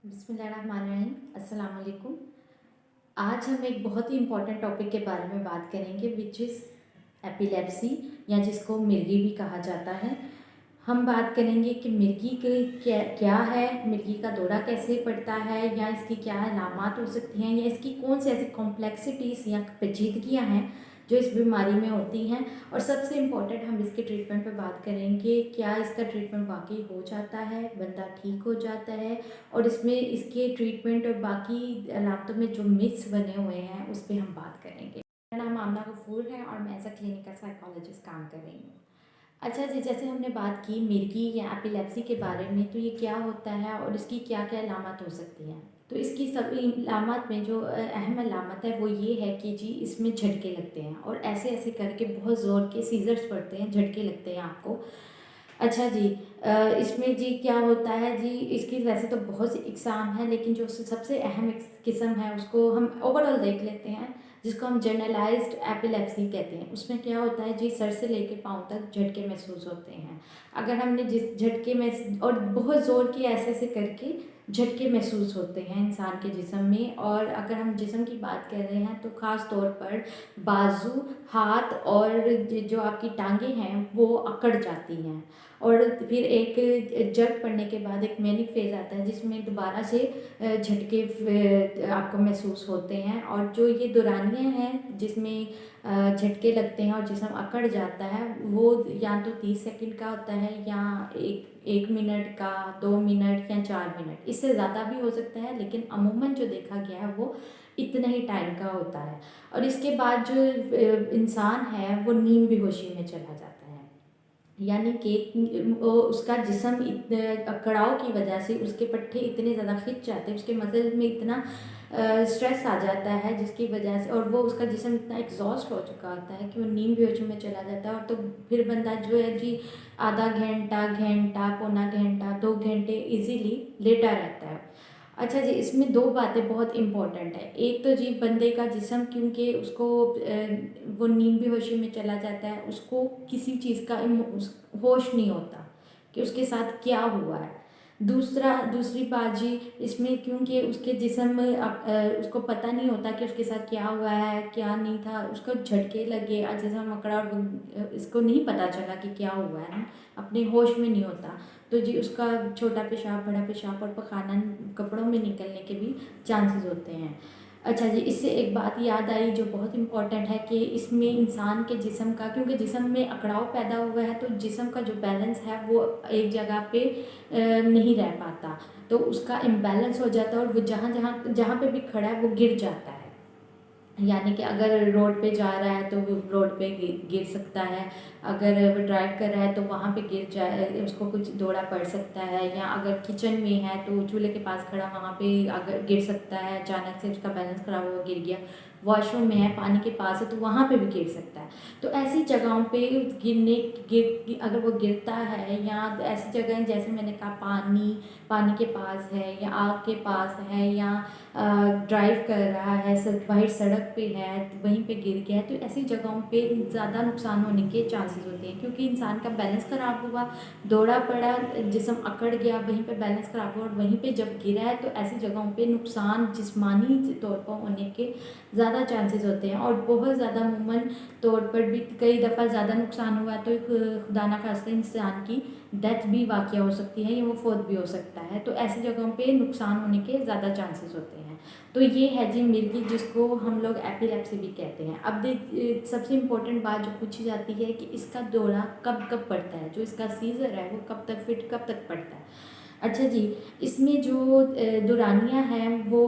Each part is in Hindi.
बिस्मिल्लाहिर्रहमानिर्रहीम, अस्सलाम वालेकुम। आज हम एक बहुत ही इम्पॉर्टेंट टॉपिक के बारे में बात करेंगे विच इज़ एपिलेप्सी या जिसको मिर्गी भी कहा जाता है। हम बात करेंगे कि मिर्गी के क्या क्या है, मिर्गी का दौरा कैसे पड़ता है या इसकी क्या अलामात हो सकती हैं या इसकी कौन सी ऐसी कॉम्प्लेक्सिटीज़ या पेचीदगियाँ हैं जो इस बीमारी में होती हैं। और सबसे इम्पॉर्टेंट हम इसके ट्रीटमेंट पर बात करेंगे, क्या इसका ट्रीटमेंट वाकई हो जाता है, बंदा ठीक हो जाता है, और इसमें इसके ट्रीटमेंट और बाकी अलामतों में जो मिथ्स बने हुए हैं उस पर हम बात करेंगे। मेरा नाम आमना गफूर है और मैं एज अ क्लिनिकल साइकोलॉजिस्ट काम कर रही हूँ। अच्छा जी, जैसे हमने बात की मिर्गी या एपिलेप्सी के बारे में, तो ये क्या होता है और इसकी क्या क्या अलामत हो सकती हैं। तो इसकी सभी अलामत में जो अहम अलामत है वो ये है कि जी इसमें झटके लगते हैं और ऐसे ऐसे करके बहुत ज़ोर के सीजर्स पड़ते हैं, झटके लगते हैं आपको। अच्छा जी, इसमें जी क्या होता है जी, इसकी वैसे तो बहुत सी इकसाम है लेकिन जो सबसे अहम किस्म है उसको हम ओवरऑल देख लेते हैं, जिसको हम जनरलाइज्ड एपिलेप्सी कहते हैं। उसमें क्या होता है जी, सर से लेके पाँव तक झटके महसूस होते हैं। अगर हमने जिस झटके में और बहुत ज़ोर की ऐसे ऐसे करके झटके महसूस होते हैं इंसान के जिस्म में। और अगर हम जिस्म की बात कर रहे हैं तो ख़ास तौर पर बाजू, हाथ और जो आपकी टांगें हैं वो अकड़ जाती हैं। और फिर एक जर्क पड़ने के बाद एक मैनिक फेज़ आता है जिसमें दोबारा से झटके आपको महसूस होते हैं। और जो ये दौरानियाँ हैं जिसमें झटके लगते हैं और जिस्म अकड़ जाता है, वो या तो 30 सेकंड का होता है या एक मिनट का, 2 मिनट या 4 मिनट, इससे ज़्यादा भी हो सकता है, लेकिन अमूमन जो देखा गया है वो इतना ही टाइम का होता है। और इसके बाद जो इंसान है वो नींद बेहोशी में चला जाता है। यानी कि वो उसका जिस्म इतने अकड़ाव की वजह से उसके पट्टे इतने ज़्यादा खिंच जाते हैं, उसके मसल में इतना स्ट्रेस आ जाता है जिसकी वजह से, और वो उसका जिस्म इतना एग्जॉस्ट हो चुका होता है कि वो नींद बेहोशी में चला जाता है। और तो फिर बंदा जो है जी आधा घंटा, घंटा, पौना घंटा, 2 घंटे इजीली लेटा रहता है। अच्छा जी, इसमें दो बातें बहुत इम्पोर्टेंट है। एक तो जी बंदे का जिस्म, क्योंकि उसको वो नींद बेहोशी में चला जाता है, उसको किसी चीज़ का होश नहीं होता कि उसके साथ क्या हुआ है। दूसरी बात जी, इसमें क्योंकि उसके जिस्म में उसको पता नहीं होता कि उसके साथ क्या हुआ है क्या नहीं था, उसको झटके लगे, जिस्म अकड़ा और इसको नहीं पता चला कि क्या हुआ है, अपने होश में नहीं होता, तो जी उसका छोटा पेशाब, बड़ा पेशाब और पखाना कपड़ों में निकलने के भी चांसेस होते हैं। अच्छा जी, इससे एक बात याद आई जो बहुत इम्पॉर्टेंट है कि इसमें इंसान के जिस्म का, क्योंकि जिस्म में अकड़ाव पैदा हुआ है तो जिस्म का जो बैलेंस है वो एक जगह पे नहीं रह पाता, तो उसका इम्बैलेंस हो जाता है और वो जहाँ जहाँ जहाँ पे भी खड़ा है वो गिर जाता है। यानी कि अगर रोड पे जा रहा है तो वो रोड पे गिर सकता है, अगर वो ड्राइव कर रहा है तो वहाँ पे गिर जाए, उसको कुछ दौड़ा पड़ सकता है, या अगर किचन में है तो चूल्हे के पास खड़ा वहाँ पे अगर गिर सकता है, अचानक से उसका बैलेंस खराब हुआ गिर गया। वॉशरूम में है, पानी के पास है तो वहाँ पे भी गिर सकता है। तो ऐसी जगहों पे अगर वो गिरता है, या ऐसी जगह जैसे मैंने कहा पानी के पास है या आग के पास है या ड्राइव कर रहा है, बाहर सड़क पे है तो वहीं पे गिर गया है, तो ऐसी जगहों पे ज़्यादा नुकसान होने के चांसेस होते हैं, क्योंकि इंसान का बैलेंस ख़राब हुआ, दौड़ा पड़ा, जिस्म अकड़ गया, वहीं पे बैलेंस ख़राब हुआ और वहीं पे जब गिरा है, तो ऐसी जगहों पे नुकसान जिस्मानी तौर पर होने के ज़्यादा चांसेस होते हैं। और बहुत ज़्यादा अमूमन तौर पर भी कई दफ़ा ज़्यादा नुकसान हुआ तो खुदा ना खास्ता इंसान की डेथ भी वाक़या हो सकती है या वो फौत भी हो सकता है, तो ऐसी जगहों पे नुकसान होने के ज़्यादा चांसेस होते हैं। तो ये है जी मिर्गी, जिसको हम लोग एपिलेप्सी भी कहते हैं। अब सबसे इम्पोर्टेंट बात जो पूछी जाती है कि इसका दौरा कब कब पड़ता है, जो इसका सीज़र है वो कब तक पड़ता है। अच्छा जी, इसमें जो दौरानियाँ हैं वो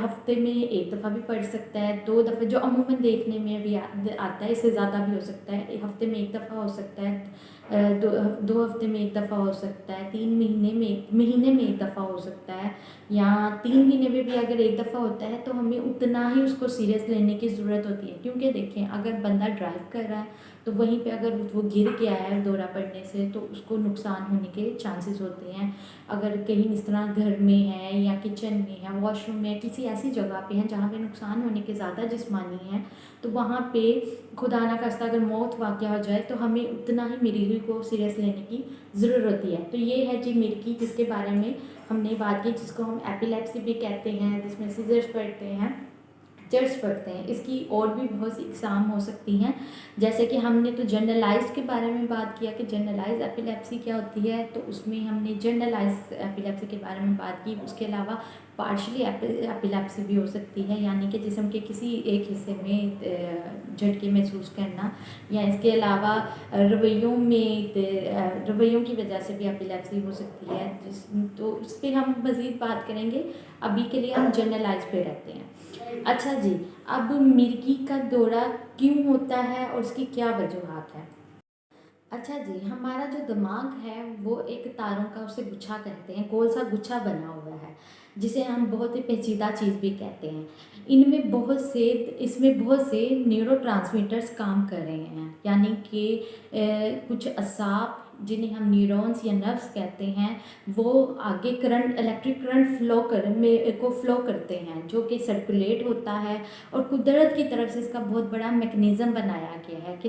हफ्ते में एक दफ़ा भी पड़ सकता है, 2 दफ़ा जो अमूमन देखने में भी आता है, इससे ज़्यादा भी हो सकता है, हफ्ते में एक दफ़ा हो सकता है, 2 हफ्ते में एक दफ़ा हो सकता है, 3 महीने में एक दफ़ा हो सकता है, या 3 महीने में भी अगर एक दफ़ा होता है तो हमें उतना ही उसको सीरियस लेने की ज़रूरत होती है। क्योंकि देखें, अगर बंदा ड्राइव कर रहा है तो वहीं पे अगर वो गिर गया है दौरा पड़ने से तो उसको नुकसान होने के चांसेस होते हैं। अगर कहीं इस तरह घर में है या किचन में है, वॉशरूम में, किसी ऐसी जगह पे है जहाँ पे नुकसान होने के ज़्यादा जिस्मानी है, तो वहाँ पे खुदा ना खास्ता अगर मौत वाक़या हो जाए तो हमें उतना ही मिर्गी को सीरियस लेने की ज़रूरत होती है। तो ये है जी मिर्गी, जिसके बारे में हमने बात की, जिसको हम एपिलेप्सी भी कहते हैं, जिसमें सीजर्स पड़ते हैं, जर्स पड़ते हैं। इसकी और भी बहुत सी इकसाम हो सकती हैं। जैसे कि हमने तो जनरलाइज्ड के बारे में बात किया कि जनरलाइज एपिलेप्सी क्या होती है, तो उसमें हमने जनरलाइज एपिलेप्सी के बारे में बात की। उसके अलावा पार्शली एपिलेप्सी भी हो सकती है, यानी कि जिस्म के किसी एक हिस्से में झटके महसूस करना, या इसके अलावा रवैयों की वजह से भी एपिलेप्सी हो सकती है, तो उस पर हम मज़ीद बात करेंगे। अभी के लिए हम जनरलाइज पे रहते हैं। अच्छा जी, अब मिर्गी का दौरा क्यों होता है और उसकी क्या वजूहात है? अच्छा जी, हमारा जो दिमाग है वो एक तारों का, उसे गुच्छा कहते हैं, गोल सा गुच्छा बना हुआ है, जिसे हम बहुत ही पेचीदा चीज़ भी कहते हैं। इसमें बहुत से न्यूरोट्रांसमीटर्स काम कर रहे हैं, यानी कि कुछ असाब जिन्हें हम न्यूरॉन्स या नर्व्स कहते हैं, वो आगे करंट, इलेक्ट्रिक करंट फ्लो करते हैं, जो कि सर्कुलेट होता है। और कुदरत की तरफ से इसका बहुत बड़ा मैकेनिज़्म बनाया गया है कि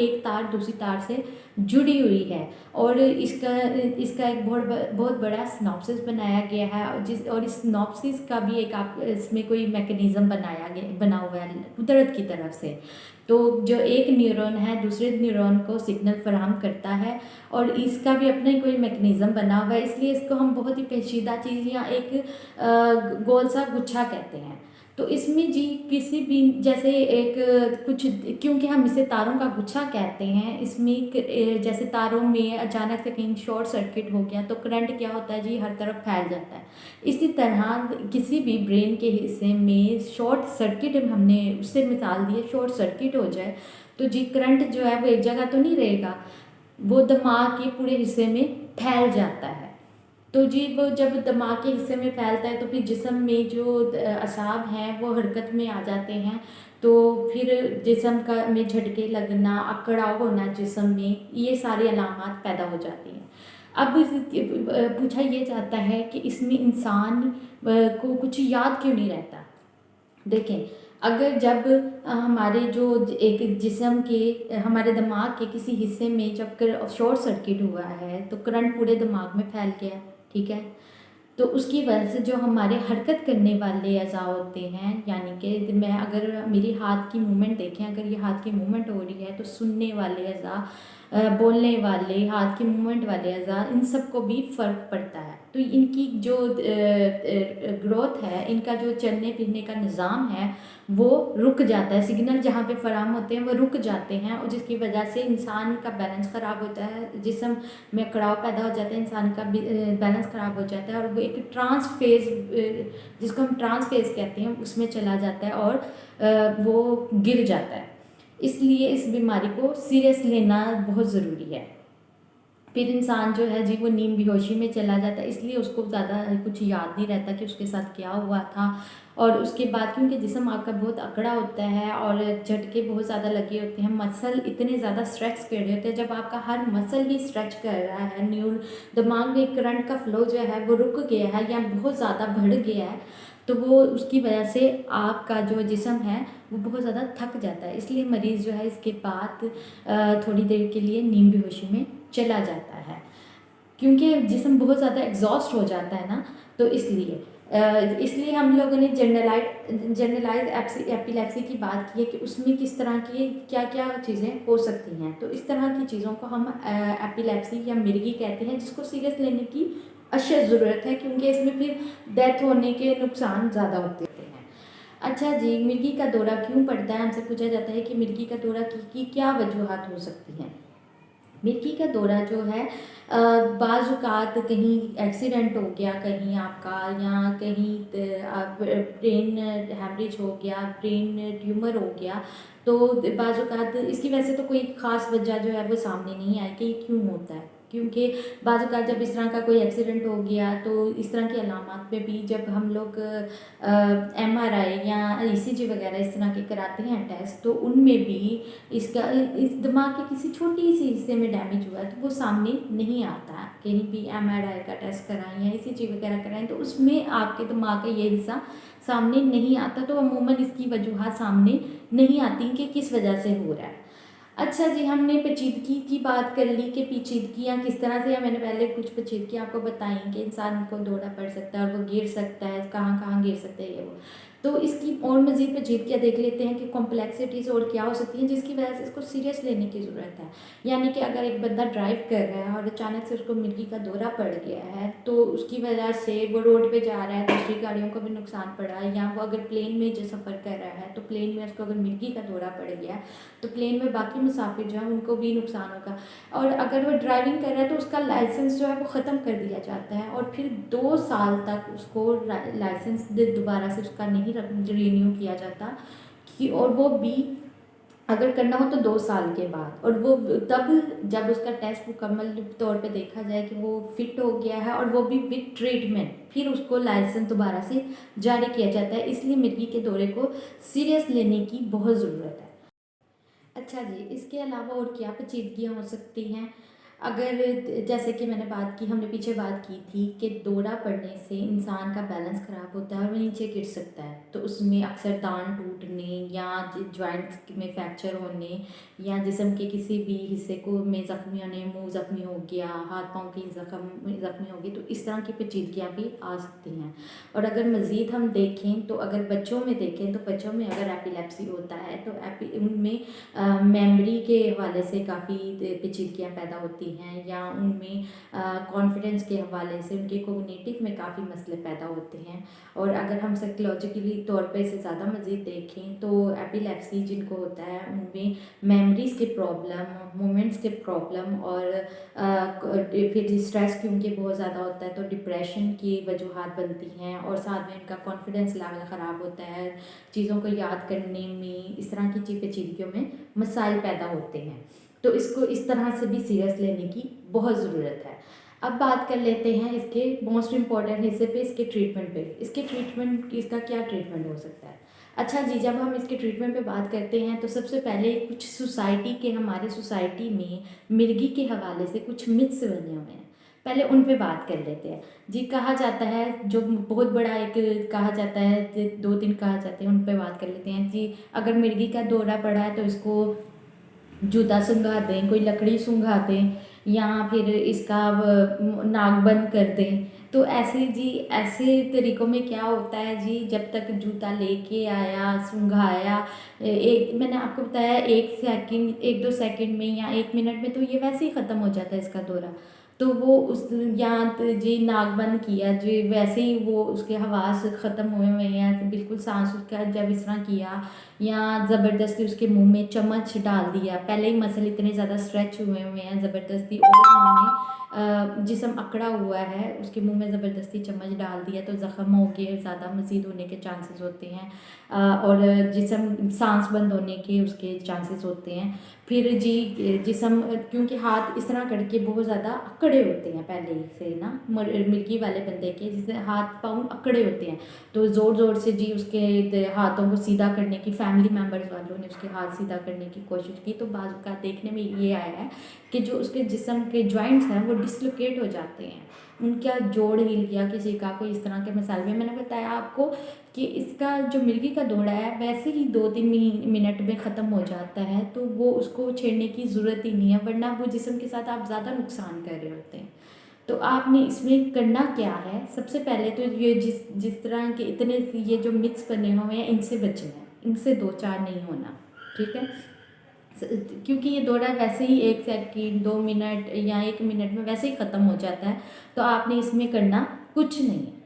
एक तार दूसरी तार से जुड़ी हुई है, और इसका एक बहुत बड़ा सिनॉप्सिस बनाया गया है, और इस सिनॉप्सिस का भी इसमें कोई मैकेनिज़्म बना हुआ है कुदरत की तरफ से। तो जो एक न्यूरॉन है दूसरे न्यूरॉन को सिग्नल फराहम करता है, और इसका भी अपना ही कोई मैकेनिज़्म बना हुआ है, इसलिए इसको हम बहुत ही पेचीदा चीज़ या एक गोल सा गुच्छा कहते हैं। तो इसमें जी किसी भी, जैसे क्योंकि हम इसे तारों का गुच्छा कहते हैं, इसमें जैसे तारों में अचानक से कहीं शॉर्ट सर्किट हो गया तो करंट क्या होता है जी, हर तरफ फैल जाता है। इसी तरह किसी भी ब्रेन के हिस्से में शॉर्ट सर्किट, हमने उससे मिसाल दी है, शॉर्ट सर्किट हो जाए तो जी करंट जो है वो एक जगह तो नहीं रहेगा, वो दिमाग के पूरे हिस्से में फैल जाता है। तो जी वो जब दिमाग के हिस्से में फैलता है तो फिर जिस्म में जो असाब हैं वो हरकत में आ जाते हैं, तो फिर जिस्म में झटके लगना, अकड़ाव होना जिस्म में, ये सारी अलामात पैदा हो जाती हैं। अब पूछा ये जाता है कि इसमें इंसान को कुछ याद क्यों नहीं रहता। देखें, अगर जब हमारे जो एक जिस्म के, हमारे दिमाग के किसी हिस्से में जब शॉर्ट सर्किट हुआ है तो करंट पूरे दिमाग में फैल गया, ठीक है, तो उसकी वजह से जो हमारे हरकत करने वाले अज़ा होते हैं, यानी कि अगर मेरी हाथ की मूवमेंट देखें, अगर ये हाथ की मूवमेंट हो रही है तो सुनने वाले अज़ा, बोलने वाले, हाथ की मूवमेंट वाले अज़ा, इन सब को भी फ़र्क पड़ता है। तो इनकी जो ग्रोथ है, इनका जो चलने फिरने का निज़ाम है वो रुक जाता है, सिग्नल जहाँ पे फराहम होते हैं वो रुक जाते हैं, और जिसकी वजह से इंसान का बैलेंस ख़राब होता है, जिस्म में कड़ाव पैदा हो जाता है, इंसान का बैलेंस ख़राब हो जाता है, और वो एक ट्रांस फेज़, जिसको हम ट्रांस फेज़ कहते हैं, उसमें चला जाता है और वो गिर जाता है। इसलिए इस बीमारी को सीरियस लेना बहुत ज़रूरी है। फिर इंसान जो है जी वो नींद बेहोशी में चला जाता है, इसलिए उसको ज़्यादा कुछ याद नहीं रहता कि उसके साथ क्या हुआ था। और उसके बाद क्योंकि जिस्म आपका बहुत अकड़ा होता है और झटके बहुत ज़्यादा लगे होते हैं, मसल इतने ज़्यादा स्ट्रेच कर रहे होते हैं, जब आपका हर मसल ही स्ट्रेच कर रहा है, दिमाग में करंट का फ्लो जो है वो रुक गया है या बहुत ज़्यादा बढ़ गया है, तो वो उसकी वजह से आपका जो जिस्म है वो बहुत ज़्यादा थक जाता है। इसलिए मरीज़ जो है इसके बाद थोड़ी देर के लिए नींद बेहोशी में चला जाता है, क्योंकि जिस्म बहुत ज़्यादा एग्जॉस्ट हो जाता है ना, तो इसलिए हम लोगों ने जनरलाइज एपिलेप्सी की बात की है कि उसमें किस तरह की क्या क्या चीज़ें हो सकती हैं। तो इस तरह की चीज़ों को हम एपिलेप्सी या मिर्गी कहते हैं, जिसको सीरियस लेने की अशद ज़रूरत है, क्योंकि इसमें फिर डेथ होने के नुकसान ज़्यादा होते हैं। अच्छा जी, मिर्गी का दौरा क्यों पड़ता है, हमसे पूछा जाता है कि मिर्गी का दौरा की क्या वजूहत हो सकती हैं। मिर्गी का दौरा जो है बाज़ औक़ात कहीं एक्सीडेंट हो गया कहीं आपका, या कहीं ब्रेन हैमरेज हो गया, ब्रेन ट्यूमर हो गया, तो बाज़ औक़ात इसकी वजह से तो कोई ख़ास वजह जो है वो सामने नहीं आई कि क्यों होता है। क्योंकि बाज़ औक़ात जब इस तरह का कोई एक्सीडेंट हो गया तो इस तरह की अलामात में भी जब हम लोग MRI या ECG वगैरह इस तरह के कराते हैं टेस्ट, तो उनमें भी इसका इस दिमाग के किसी छोटी सी हिस्से में डैमेज हुआ है तो वो सामने नहीं आता। कहीं भी MRI का टेस्ट कराएं या ECG वगैरह कराएं तो उसमें आपके दिमाग का ये हिस्सा सामने नहीं आता, तो अमूमन इसकी वजूहत सामने नहीं आती कि किस वजह से हो रहा है। अच्छा जी, हमने पेचीदगी की बात कर ली कि पेचीदगियाँ किस तरह से है। मैंने पहले कुछ पेचीदगियाँ आपको बताई कि इंसान को दौड़ा पड़ सकता है और वो गिर सकता है, कहाँ कहाँ गिर सकता है ये वो। तो इसकी और मज़ीद पेचीदगियाँ देख लेते हैं कि कॉम्प्लेक्सिटीज़ और क्या हो सकती हैं जिसकी वजह से इसको सीरियस लेने की ज़रूरत है। यानी कि अगर एक बंदा ड्राइव कर रहा है और अचानक से उसको मिर्गी का दौरा पड़ गया है तो उसकी वजह से वो रोड पे जा रहा है, दूसरी गाड़ियों को भी नुकसान पड़ा है, या वो अगर प्लेन में जो सफ़र कर रहा है तो प्लेन में उसको अगर मिर्गी का दौरा पड़ गया तो प्लेन में बाकी मुसाफिर जो हैं उनको भी नुकसान होगा। और अगर वो ड्राइविंग कर रहा है तो उसका लाइसेंस जो है वो ख़त्म कर दिया जाता है और फिर 2 साल तक उसको लाइसेंस दोबारा से उसका नहीं रिन्यू किया जाता कि, और वो भी अगर करना हो तो 2 साल के बाद, और वो तब जब उसका टेस्ट मुकम्मल तौर पे देखा जाए कि वो फिट हो गया है और वो भी विद ट्रीटमेंट, फिर उसको लाइसेंस दोबारा से जारी किया जाता है। इसलिए मिर्गी के दौरे को सीरियस लेने की बहुत ज़रूरत है। अच्छा जी, इसके अलावा और क्या पेचीदगियाँ हो सकती हैं? अगर जैसे कि मैंने बात की, हमने पीछे बात की थी कि दौरा पड़ने से इंसान का बैलेंस ख़राब होता है और वो नीचे गिर सकता है, तो उसमें अक्सर दांत टूटने या जॉइंट्स में फ्रैक्चर होने या जिस्म के किसी भी हिस्से को में ज़ख्मी होने, मुंह ज़ख्मी हो गया, हाथ पाँव की ज़ख्मी हो गई, तो इस तरह की पेचीदगियाँ भी आ सकती हैं। और अगर मज़ीद हम देखें तो अगर बच्चों में देखें तो बच्चों में अगर एपिलेप्सी होता है तो उनमें मेमोरी के हवाले से काफ़ी पेचीदगियाँ पैदा होती हैं, या उनमें कॉन्फिडेंस के हवाले से उनके कोग्निटिव में काफ़ी मसले पैदा होते हैं। और अगर हम साइकोलॉजिकली तौर पे इसे ज़्यादा मज़ीद देखें तो एपिलेप्सी जिनको होता है उनमें मेमोरीज़ के प्रॉब्लम, मोमेंट्स के प्रॉब्लम और फिर स्ट्रेस क्योंकि बहुत ज़्यादा होता है तो डिप्रेशन की वजूहात बनती हैं, और साथ में उनका कॉन्फिडेंस लेवल ख़राब होता है, चीज़ों को याद करने में, इस तरह की पेचीदगियों में मसाइल पैदा होते हैं। तो इसको इस तरह से भी सीरियस लेने की बहुत ज़रूरत है। अब बात कर लेते हैं इसके मोस्ट इम्पॉर्टेंट हिस्से पे, इसके ट्रीटमेंट पे। इसके ट्रीटमेंट, इसका क्या ट्रीटमेंट हो सकता है? अच्छा जी, जब हम इसके ट्रीटमेंट पे बात करते हैं तो सबसे पहले कुछ हमारे सोसाइटी में मिर्गी के हवाले से कुछ मिथ्स बने हुए हैं, पहले उन पे बात कर लेते हैं जी। कहा जाता है, जो बहुत बड़ा एक कहा जाता है, 2-3 कहा जाते हैं, उन पे बात कर लेते हैं जी। अगर मिर्गी का दौरा पड़ा है तो इसको जूता सूंघा दें, कोई लकड़ी सूंघा दें, या फिर इसका नाक बंद कर दें। तो ऐसे जी, ऐसे तरीक़ों में क्या होता है जी, जब तक जूता लेके आया, सूंघाया, एक मैंने आपको बताया 1 सेकंड, 1-2 सेकंड में या 1 मिनट में तो ये वैसे ही ख़त्म हो जाता है इसका दौरा। तो वो उस या तो जी नाक बंद किया जी, वैसे ही वो उसके हवास ख़त्म हुए हुए हैं, तो बिल्कुल सांस उसका जब इस तरह किया, या ज़बरदस्ती उसके मुंह में चम्मच डाल दिया, पहले ही मसल इतने ज़्यादा स्ट्रेच हुए हुए हैं ज़बरदस्ती, और मुंह में जिस्म अकड़ा हुआ है, उसके मुंह में ज़बरदस्ती चम्मच डाल दिया तो ज़ख़म हो के ज़्यादा मज़ीद होने के चांसेस होते हैं, और जिस्म सांस बंद होने के उसके चांसेस होते हैं। फिर जी जिस्म, क्योंकि हाथ इस तरह करके बहुत ज़्यादा अकड़े होते हैं पहले से ना, मिर्गी वाले बंदे के जिससे हाथ पाँव अकड़े होते हैं, तो ज़ोर ज़ोर से जी उसके हाथों को सीधा करने की, फैमिली मेम्बर्स वालों ने उसके हाथ सीधा करने की कोशिश की, तो बाज़ औक़ात देखने में ये आया है कि जो उसके जिस्म के जॉइंट्स हैं वो डिसलोकेट हो जाते हैं, उनका जोड़ हिल गया किसी का, कोई इस तरह के मसाइल में। मैंने बताया आपको कि इसका जो मिर्गी का दौरा है वैसे ही 2-3 मिनट में ख़त्म हो जाता है, तो वो उसको छेड़ने की ज़रूरत ही नहीं है, वरना वो जिस्म के साथ आप ज़्यादा नुकसान कर रहे होते हैं। तो आपने इसमें करना क्या है, सबसे पहले तो ये जिस तरह के इतने ये जो मिथ्स बने हुए हैं इनसे बचना है, इनसे दो चार नहीं होना, ठीक है। क्योंकि ये दौरा वैसे ही 1 सेकंड, 2 मिनट या 1 मिनट में वैसे ही ख़त्म हो जाता है, तो आपने इसमें करना कुछ नहीं है।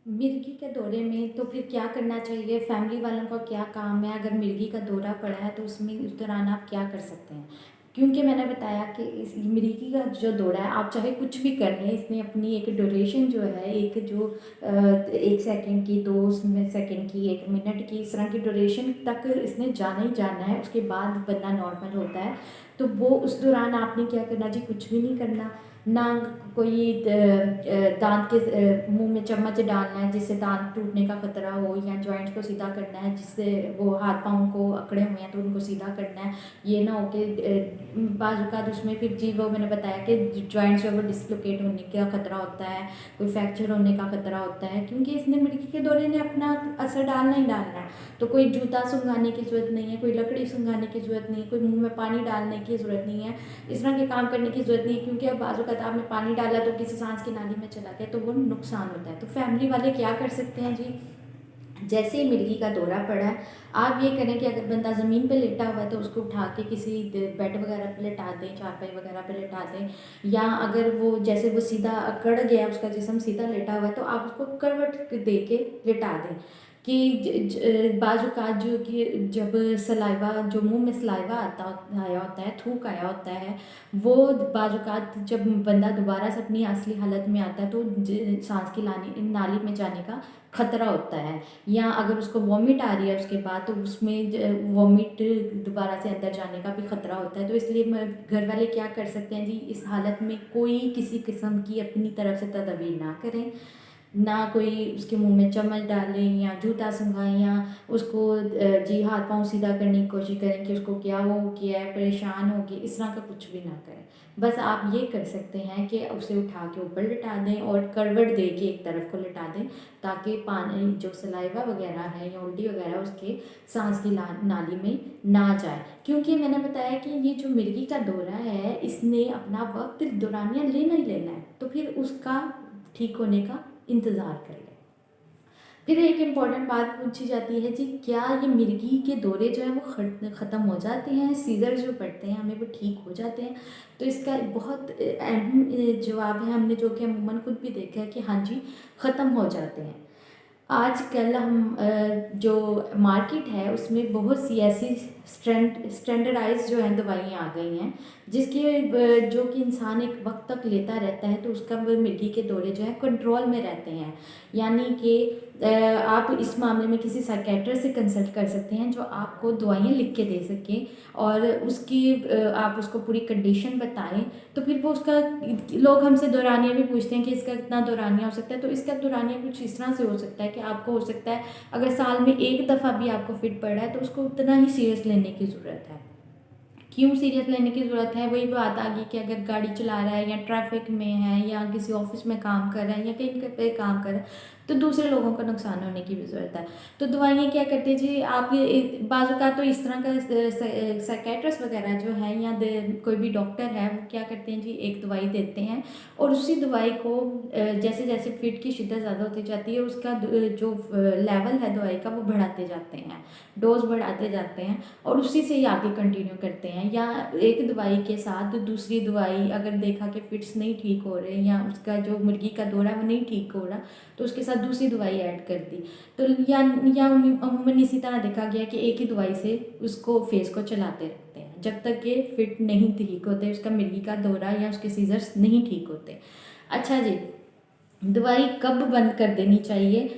मिर्गी के दौरे में तो फिर क्या करना चाहिए, फैमिली वालों का क्या काम है, अगर मिर्गी का दौरा पड़ा है तो उसमें उस दौरान आप क्या कर सकते हैं? क्योंकि मैंने बताया कि इस मिर्गी का जो दौरा है आप चाहे कुछ भी कर लें, इसने अपनी एक ड्यूरेशन जो है, एक जो 1 सेकंड की, 2 सेकंड की, 1 मिनट की, इस तरह की ड्यूरेशन तक इसने जाना ही जाना है, उसके बाद बंदा नॉर्मल होता है। तो वो उस दौरान आपने क्या करना जी, कुछ भी नहीं करना। ना कोई दांत के मुंह में चम्मच डालना है जिससे दांत टूटने का खतरा हो, या जॉइंट्स को सीधा करना है जिससे वो हाथ पाँव को अकड़े हुए हैं तो उनको सीधा करना है। ये ना हो कि बाज़ उसमें फिर जी वो मैंने बताया कि जॉइंट्स जो है वो डिसलोकेट होने का खतरा होता है, कोई फ्रैक्चर होने का खतरा होता है, क्योंकि इसने मिर्गी के दौरे ने अपना असर डालना ही डालना है। तो कोई जूता सुंघाने की ज़रूरत नहीं है, कोई लकड़ी सुंघाने की ज़रूरत नहीं है, कोई मुंह में पानी डालने की ज़रूरत नहीं है, इस तरह के काम करने की ज़रूरत नहीं है, क्योंकि अब बाज़ औक़ात आपने पानी डाला तो किसी सांस की नाली में चला गया तो वो नुकसान होता है। तो फैमिली वाले क्या कर सकते हैं जी, जैसे ही मिर्गी का दौरा पड़ा है, आप ये करें कि अगर बंदा ज़मीन पे लेटा हुआ है तो उसको उठा के किसी बेड वगैरह पे लेटा दें, चारपाई वगैरह पे लेटा दें, या अगर वो जैसे वो सीधा अकड़ गया, उसका जिस्म सीधा लेटा हुआ है तो आप उसको करवट दे के लिटा दें। कि बाज़ औक़ात जो कि जब सलाइवा जो मुंह में सलाइवा आया होता है, थूक आया होता है, वो बाज़ औक़ात जब बंदा दोबारा से अपनी असली हालत में आता है तो सांस की नाली में जाने का खतरा होता है, या अगर उसको वॉमिट आ रही है उसके बाद तो उसमें वॉमिट दोबारा से अंदर जाने का भी खतरा होता है। तो इसलिए घर वाले क्या कर सकते हैं जी, इस हालत में कोई किसी किस्म की अपनी तरफ से तदबीर ना करें, ना कोई उसके मुंह में चम्मच डालें या जूता सुंघाएं, या उसको जी हाथ पाँव सीधा करने की कोशिश करें कि उसको क्या हो गया है, परेशान हो गया, इस तरह का कुछ भी ना करें। बस आप ये कर सकते हैं कि उसे उठा के ऊपर लिटा दें और करवट दे के एक तरफ को लिटा दें, ताकि पानी जो सलाइवा वगैरह है या उल्टी वगैरह उसके सांस की नाली में ना जाए। क्योंकि मैंने बताया कि ये जो मिर्गी का दौरा है, इसने अपना वक्त दौरानिया लेना ही लेना है, तो फिर उसका ठीक होने का इंतज़ार कर लें। फिर एक इम्पॉर्टेंट बात पूछी जाती है जी, क्या ये मिर्गी के दौरे जो हैं वो ख़त्म हो जाते हैं, सीज़र जो पड़ते हैं हमें वो ठीक हो जाते हैं? तो इसका बहुत अहम जवाब है, हमने जो कि अमूमन खुद भी देखा है कि हाँ जी, ख़त्म हो जाते हैं। आजकल हम जो मार्केट है उसमें बहुत सी ऐसी स्टैंडर्डाइज जो हैं दवाइयाँ आ गई हैं, जिसके जो कि इंसान एक वक्त तक लेता रहता है तो उसका वो मिर्गी के दौरे जो है कंट्रोल में रहते हैं। यानी कि आप इस मामले में किसी साइकेट्रिस्ट से कंसल्ट कर सकते हैं जो आपको दवाइयाँ लिख के दे सकें, और उसकी आप उसको पूरी कंडीशन बताएं, तो फिर वो उसका लोग हमसे दौरानिया भी पूछते हैं कि इसका कितना दौरानिया हो सकता है। तो इसका दौरानिया कुछ इस तरह से हो सकता है कि आपको हो सकता है अगर साल में एक दफ़ा भी आपको फिट पड़ रहा है तो उसको उतना ही सीरियस लेने की ज़रूरत है। क्यों सीरियस लेने की ज़रूरत है, वही बात आ गई कि अगर गाड़ी चला रहा है या ट्रैफिक में है या किसी ऑफिस में काम कर रहा है या कहीं पे काम कर रहा है तो दूसरे लोगों का नुकसान होने की भी ज़रूरत है। तो दवाइयाँ क्या करती है जी, आप ये बाज़ औक़ात तो इस तरह का साइकेट्रिस्ट वगैरह जो है या कोई भी डॉक्टर है वो क्या करते हैं जी, एक दवाई देते हैं और उसी दवाई को जैसे जैसे फिट की शिद्दत ज़्यादा होती जाती है उसका जो लेवल है दवाई का वो बढ़ाते जाते हैं, डोज बढ़ाते जाते हैं और उसी से ही आगे कंटिन्यू करते हैं। या एक दवाई के साथ दूसरी दवाई अगर देखा कि फिट्स नहीं ठीक हो रहे या उसका जो मुर्गी का दौरा वो नहीं ठीक हो रहा तो उसके साथ दूसरी दवाई ऐड कर दी। तो या अमूमन इसी तरह देखा गया कि एक ही दवाई से उसको फेस को चलाते रहते हैं जब तक कि फिट नहीं ठीक होते, उसका मिर्गी का दौरा या उसके सीजर्स नहीं ठीक होते। अच्छा जी, दवाई कब बंद कर देनी चाहिए?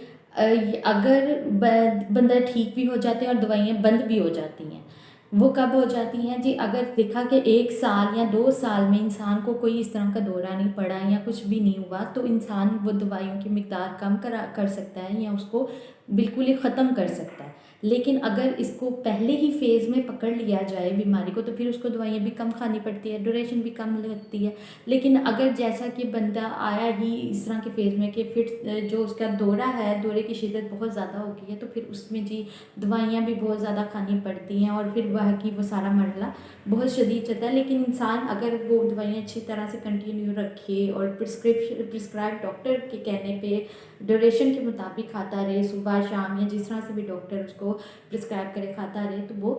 अगर बंदा ठीक भी हो जाते हैं और दवाइयाँ बंद भी हो जाती हैं, वो कब हो जाती हैं जी, अगर देखा कि 1 साल या 2 साल में इंसान को कोई इस तरह का दौरा नहीं पड़ा या कुछ भी नहीं हुआ तो इंसान वो दवाइयों की मिकदार कम कर सकता है या उसको बिल्कुल ही ख़त्म कर सकता है। लेकिन अगर इसको पहले ही फेज़ में पकड़ लिया जाए बीमारी को तो फिर उसको दवाइयाँ भी कम खानी पड़ती है, ड्यूरेशन भी कम लगती है। लेकिन अगर जैसा कि बंदा आया ही इस तरह के फेज़ में कि फिर जो उसका दौरा है, दौरे की शिद्दत बहुत ज़्यादा हो गई है तो फिर उसमें जी दवाइयाँ भी बहुत ज़्यादा खानी पड़ती हैं और फिर वह की वो सारा मरहला बहुत शदीद चलता है। लेकिन इंसान अगर वो दवाइयाँ अच्छी तरह से कंटिन्यू रखे और प्रिस्क्राइब डॉक्टर के कहने पे ड्यूरेशन के मुताबिक खाता रहे, सुबह शाम या जिस तरह से भी डॉक्टर उसको प्रिस्क्राइब करे खाता रहे तो वो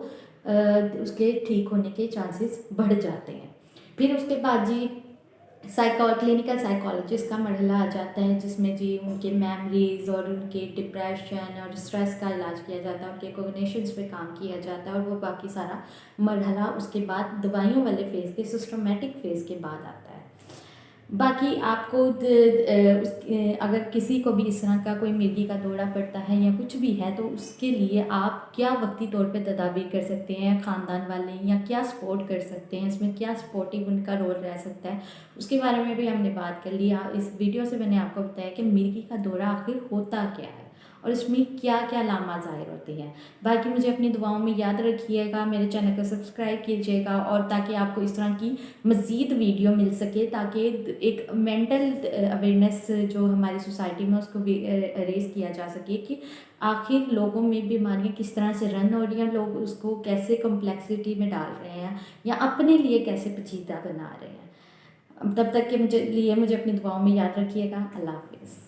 उसके ठीक होने के चांसेस बढ़ जाते हैं। फिर उसके बाद जी क्लिनिकल साइकोलॉजिस्ट का मरहला आ जाता है जिसमें जी उनके मेमोरीज़ और उनके डिप्रेशन और स्ट्रेस का इलाज किया जाता है, उनके कोग्निशंस पे काम किया जाता है और वो बाकी सारा मरहला उसके बाद दवाइयों वाले फ़ेज़ के सिस्टमेटिक फ़ेज़ के बाद आता है। बाकी आपको अगर किसी को भी इस तरह का कोई मिर्गी का दौरा पड़ता है या कुछ भी है, तो उसके लिए आप क्या वक्ती तौर पे तदाबीर कर सकते हैं ख़ानदान वाले, या क्या सपोर्ट कर सकते हैं, इसमें क्या सपोर्टिव उनका रोल रह सकता है, उसके बारे में भी हमने बात कर ली। इस वीडियो से मैंने आपको बताया कि मिर्गी का दौरा आखिर होता क्या है और इसमें क्या क्या लामा ज़ाहिर होती हैं। बाकी मुझे अपनी दुआओं में याद रखिएगा, मेरे चैनल को सब्सक्राइब कीजिएगा, और ताकि आपको इस तरह की मज़ीद वीडियो मिल सके, ताकि एक मेंटल अवेयरनेस जो हमारी सोसाइटी में उसको भी रेज़ किया जा सके कि आखिर लोगों में बीमारियां किस तरह से रन हो रही हैं, लोग उसको कैसे कम्प्लेक्सिटी में डाल रहे हैं या अपने लिए कैसे पेचीदा बना रहे हैं। तब तक के मुझे अपनी दुआओं में याद रखिएगा। अल्लाह हाफिज़।